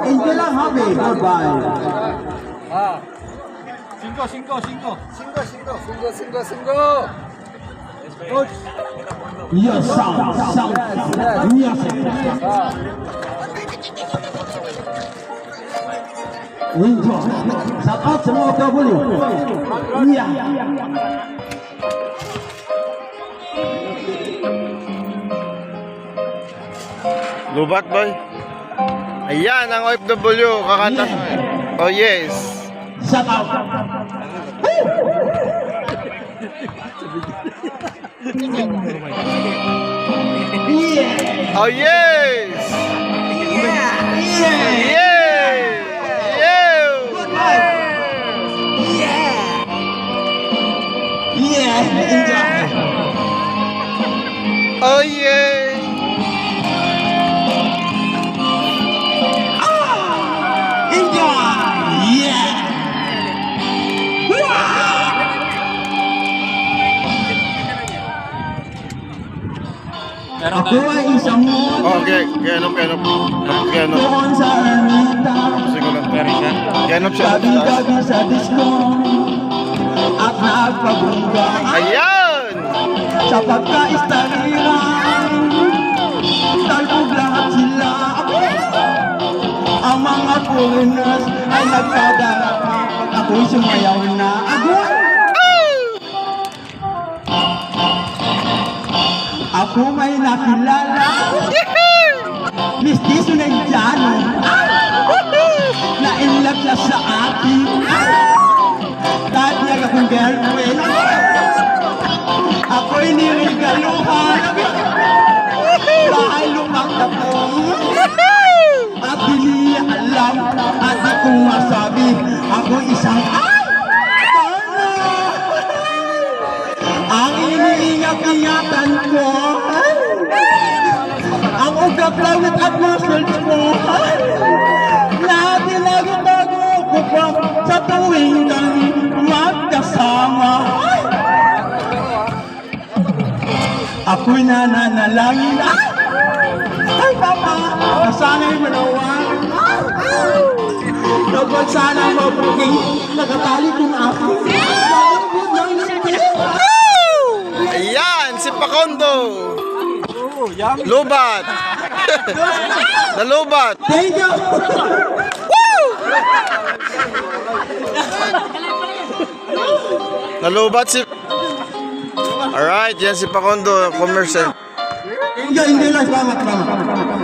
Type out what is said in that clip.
Angela Habe, bye-bye. Singgo. Yes, sound. Yes. Enjoy. Shout out sa mga W. Yeah. Lubat boy. Ayan ang OFW kakanta. Oh yes. Shout out. Yeah. Oh yes. Yeah. Yeah. Enjoy. Oh yeah. Enjoy. Yeah. Ako ay isang mono Okay, ganop. doon sa ermita. Ganop siya. Gabi-gabi sa disco at nagpabungga Ayan. sa pagkaistariran. Talbog lahat sila. Ang mga foreigners ay nagkadarapa pag ako'y sumayaw na. Ako may nakilala Mistiso na Indiano na in love siya sa akin. Kahit niya akong girlfriend, ako'y nirigaluhan dahil lumakap ko at di niya alam at di ko masabi ako isang ang iniingat-ingatan ko ang ugat-lawit at muscles ko na tinagutago ko pa sa tuwing kami magkasama. Ako'y nananalangin ay papa, nasana'y manawan Dapat sana mabuking nakatali kong ako. Ayan, si Pakondo. Lubat. Nalubat. Thank you. Nalubat si... Alright, yan si Pakondo, commercial. Hindi lang, salamat.